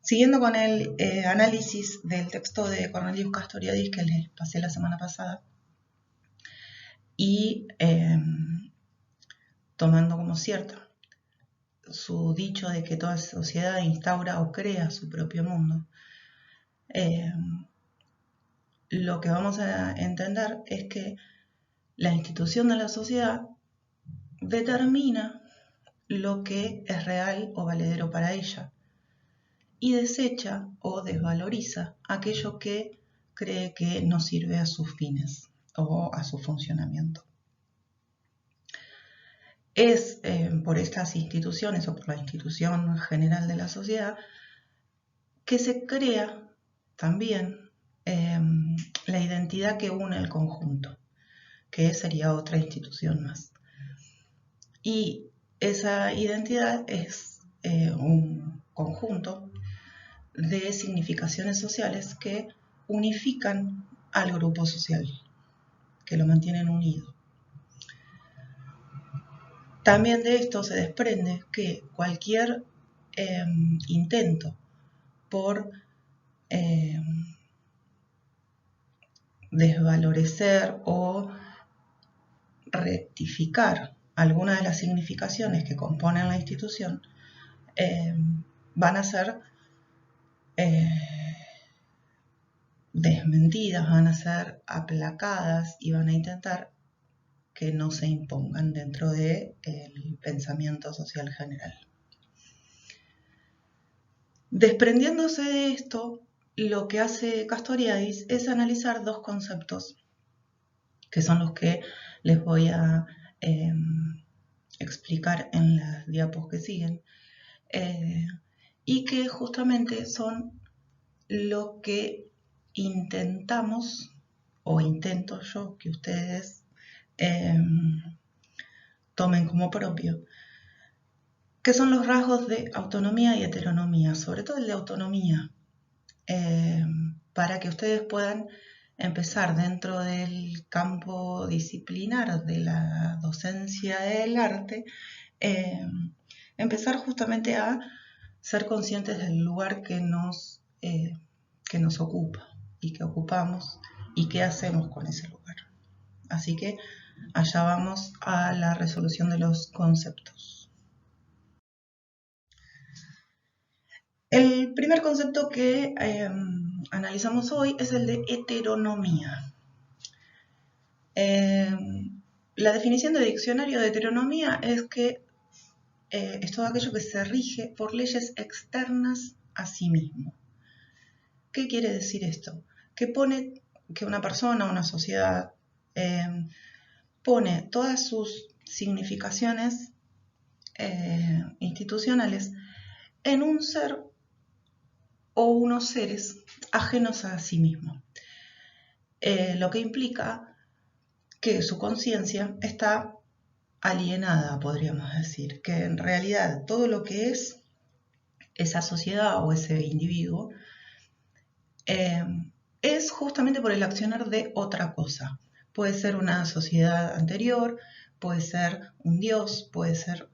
Siguiendo con el análisis del texto de Cornelius Castoriadis que les pasé la semana pasada, y tomando como cierto su dicho de que toda sociedad instaura o crea su propio mundo, lo que vamos a entender es que la institución de la sociedad determina lo que es real o valedero para ella y desecha o desvaloriza aquello que cree que no sirve a sus fines o a su funcionamiento. Es por estas instituciones o por la institución general de la sociedad que se crea también la identidad que une el conjunto, que sería otra institución más. Y esa identidad es un conjunto de significaciones sociales que unifican al grupo social, que lo mantienen unido. También de esto se desprende que cualquier intento por desvalorecer o rectificar algunas de las significaciones que componen la institución van a ser desmentidas, van a ser aplacadas y van a intentar que no se impongan dentro del pensamiento social general. Desprendiéndose de esto, lo que hace Castoriadis es analizar dos conceptos, que son los que les voy a explicar en las diapos que siguen, y que justamente son lo que intentamos, o intento yo que ustedes tomen como propio, que son los rasgos de autonomía y heteronomía, sobre todo el de autonomía, para que ustedes puedan empezar dentro del campo disciplinar de la docencia del arte, empezar justamente a ser conscientes del lugar que nos ocupa y que ocupamos y qué hacemos con ese lugar. Así que allá vamos a la resolución de los conceptos. El primer concepto que analizamos hoy es el de heteronomía. La definición de diccionario de heteronomía es que es todo aquello que se rige por leyes externas a sí mismo. ¿Qué quiere decir esto? Que pone que una persona, una sociedad, pone todas sus significaciones institucionales en un ser o unos seres ajenos a sí mismo, lo que implica que su conciencia está alienada, podríamos decir, que en realidad todo lo que es esa sociedad o ese individuo es justamente por el accionar de otra cosa. Puede ser una sociedad anterior, puede ser un dios, puede ser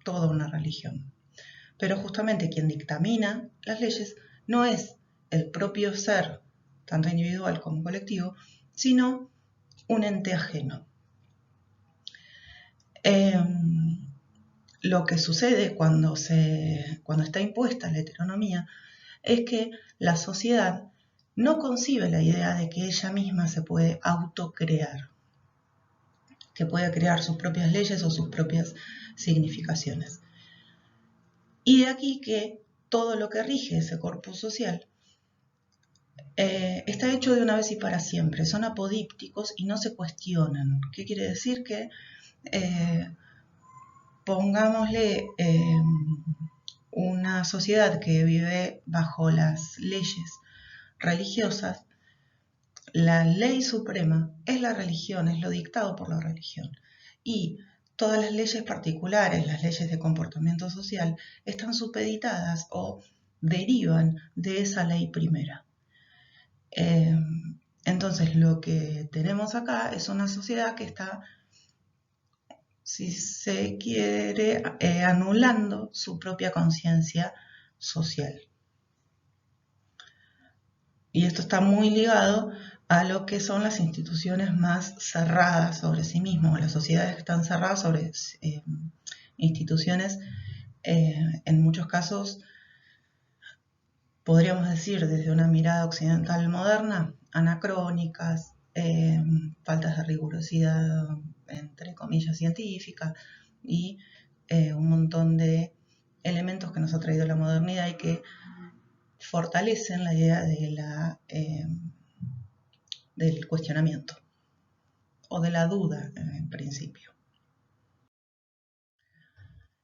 toda una religión. Pero justamente quien dictamina las leyes no es el propio ser, tanto individual como colectivo, sino un ente ajeno. Lo que sucede cuando está impuesta la heteronomía es que la sociedad no concibe la idea de que ella misma se puede autocrear, que puede crear sus propias leyes o sus propias significaciones. Y de aquí que todo lo que rige ese corpus social está hecho de una vez y para siempre, son apodípticos y no se cuestionan. ¿Qué quiere decir? Que pongámosle una sociedad que vive bajo las leyes religiosas, la ley suprema es la religión, es lo dictado por la religión. Y todas las leyes particulares, las leyes de comportamiento social, están supeditadas o derivan de esa ley primera. Entonces, lo que tenemos acá es una sociedad que está, si se quiere, anulando su propia conciencia social. Y esto está muy ligado a lo que son las instituciones más cerradas sobre sí mismas, las sociedades que están cerradas sobre instituciones, en muchos casos, podríamos decir desde una mirada occidental moderna, anacrónicas, faltas de rigurosidad, entre comillas, científica, y un montón de elementos que nos ha traído la modernidad y que fortalecen la idea del cuestionamiento o de la duda en principio.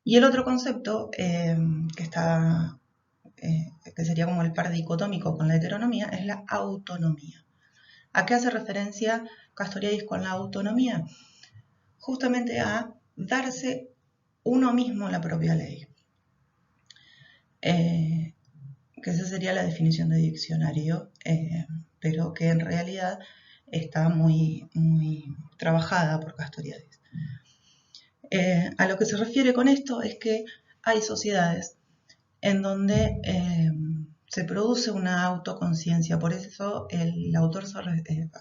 Y el otro concepto que sería como el par dicotómico con la heteronomía es la autonomía. ¿A qué hace referencia Castoriadis con la autonomía? Justamente a darse uno mismo la propia ley. Que esa sería la definición de diccionario, pero que en realidad está muy, muy trabajada por Castoriadis. A lo que se refiere con esto es que hay sociedades en donde se produce una autoconciencia, por eso el autor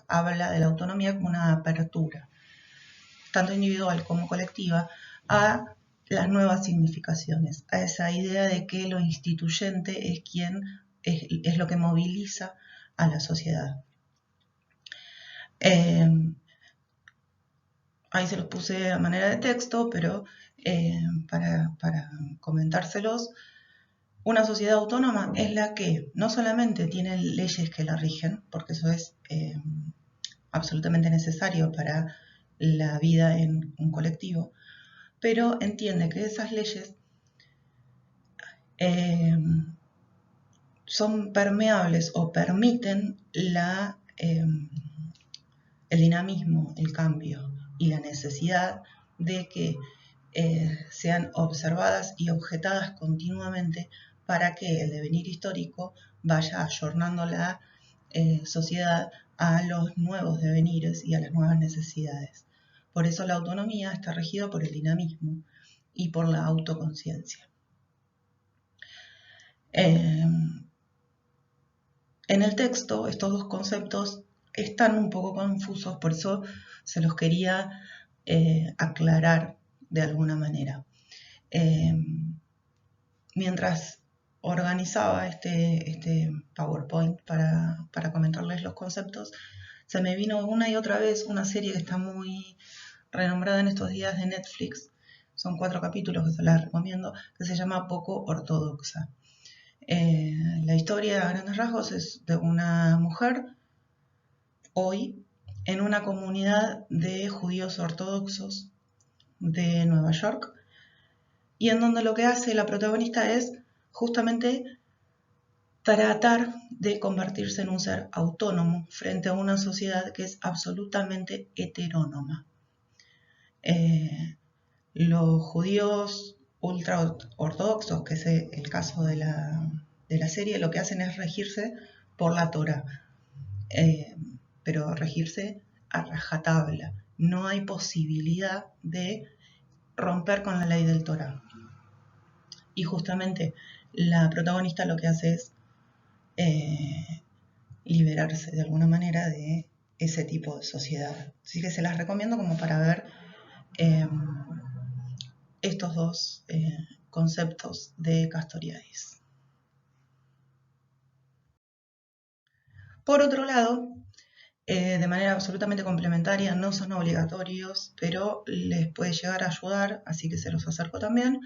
habla de la autonomía como una apertura, tanto individual como colectiva, a las nuevas significaciones, a esa idea de que lo instituyente es lo que moviliza a la sociedad. Ahí se los puse a manera de texto, pero para comentárselos, una sociedad autónoma es la que no solamente tiene leyes que la rigen, porque eso es absolutamente necesario para la vida en un colectivo, pero entiende que esas leyes son permeables o permiten el dinamismo, el cambio y la necesidad de que sean observadas y objetadas continuamente para que el devenir histórico vaya ayornando la sociedad a los nuevos devenires y a las nuevas necesidades. Por eso la autonomía está regida por el dinamismo y por la autoconciencia. En el texto estos dos conceptos están un poco confusos, por eso se los quería aclarar de alguna manera. Mientras organizaba este PowerPoint para comentarles los conceptos, se me vino una y otra vez una serie que está muy renombrada en estos días de Netflix. Son 4 capítulos que se las recomiendo, que se llama Poco Ortodoxa. La historia a grandes rasgos es de una mujer hoy en una comunidad de judíos ortodoxos de Nueva York, y en donde lo que hace la protagonista es justamente tratar de convertirse en un ser autónomo frente a una sociedad que es absolutamente heterónoma. Los judíos ultra ortodoxos, que es el caso de la serie, lo que hacen es regirse por la Torá, pero regirse a rajatabla. No hay posibilidad de romper con la ley del Torá. Y justamente la protagonista lo que hace es liberarse de alguna manera de ese tipo de sociedad. Así que se las recomiendo como para ver estos dos conceptos de Castoriadis. Por otro lado, de manera absolutamente complementaria, no son obligatorios, pero les puede llegar a ayudar, así que se los acerco también,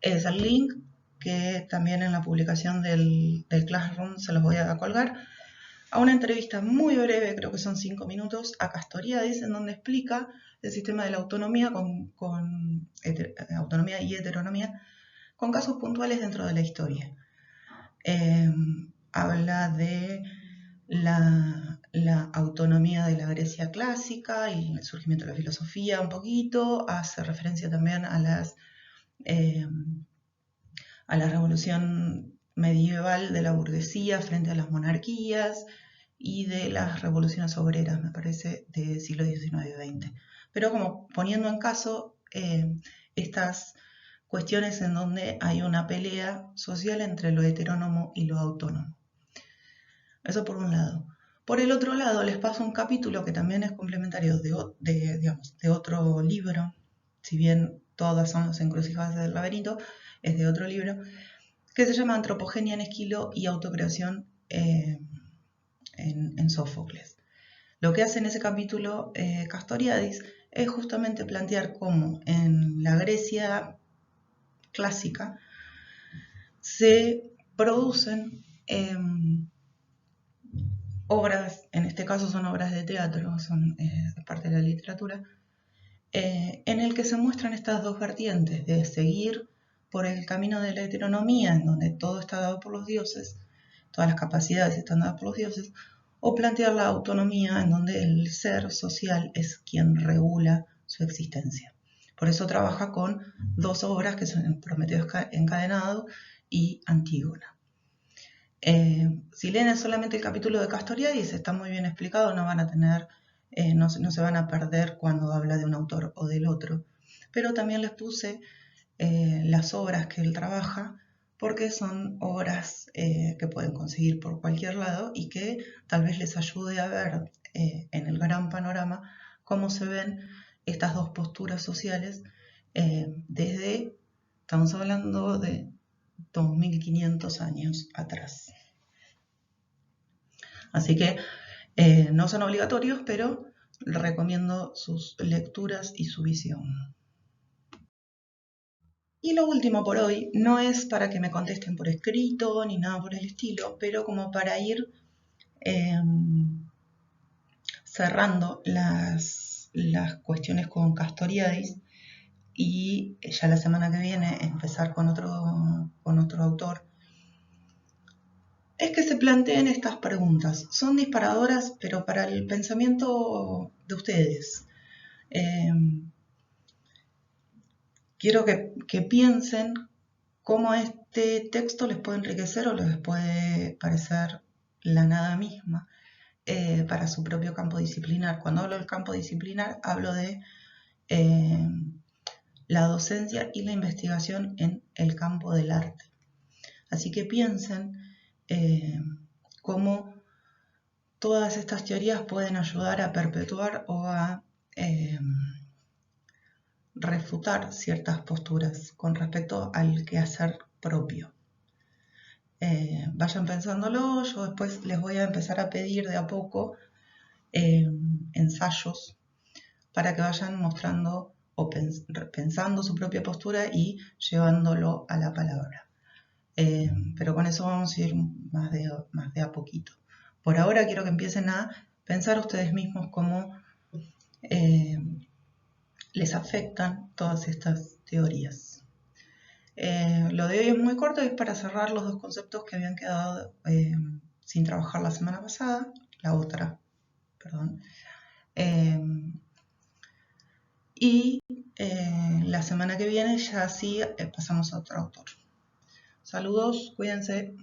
es el link que también en la publicación del Classroom se los voy a colgar, a una entrevista muy breve, creo que son 5 minutos, a Castoriadis, en donde explica el sistema de la autonomía con autonomía y heteronomía, con casos puntuales dentro de la historia. Habla de la autonomía de la Grecia clásica y el surgimiento de la filosofía un poquito, hace referencia también a la revolución medieval de la burguesía frente a las monarquías y de las revoluciones obreras, me parece, del siglo XIX y XX. Pero como poniendo en caso estas cuestiones en donde hay una pelea social entre lo heterónomo y lo autónomo. Eso por un lado. Por el otro lado, les paso un capítulo que también es complementario de otro libro, si bien todas son las encrucijadas del laberinto, es de otro libro, que se llama Antropogenia en Esquilo y Autocreación en Sófocles. Lo que hace en ese capítulo Castoriadis es justamente plantear cómo en la Grecia clásica se producen obras, en este caso son obras de teatro, son parte de la literatura, en el que se muestran estas dos vertientes de seguir por el camino de la heteronomía, en donde todo está dado por los dioses, todas las capacidades están dadas por los dioses, o plantear la autonomía, en donde el ser social es quien regula su existencia. Por eso trabaja con dos obras que son Prometeo encadenado y Antígona. Si leen solamente el capítulo de Castoriadis, está muy bien explicado, no van a tener, no se van a perder cuando habla de un autor o del otro. Pero también les puse las obras que él trabaja, porque son obras que pueden conseguir por cualquier lado y que tal vez les ayude a ver en el gran panorama cómo se ven estas dos posturas sociales desde, estamos hablando de 2500 años atrás. Así que no son obligatorios, pero recomiendo sus lecturas y su visión. Y lo último por hoy, no es para que me contesten por escrito ni nada por el estilo, pero como para ir cerrando las cuestiones con Castoriadis y ya la semana que viene empezar con otro autor, es que se planteen estas preguntas. Son disparadoras, pero para el pensamiento de ustedes. Quiero que piensen cómo este texto les puede enriquecer o les puede parecer la nada misma para su propio campo disciplinar. Cuando hablo del campo disciplinar, hablo de la docencia y la investigación en el campo del arte. Así que piensen cómo todas estas teorías pueden ayudar a perpetuar o a refutar ciertas posturas con respecto al quehacer propio. Vayan pensándolo, yo después les voy a empezar a pedir de a poco ensayos para que vayan mostrando o pensando su propia postura y llevándolo a la palabra. Pero con eso vamos a ir más de a poquito. Por ahora quiero que empiecen a pensar ustedes mismos cómo les afectan todas estas teorías. Lo de hoy es muy corto y es para cerrar los dos conceptos que habían quedado sin trabajar la semana pasada, y la semana que viene ya sí pasamos a otro autor. Saludos, cuídense.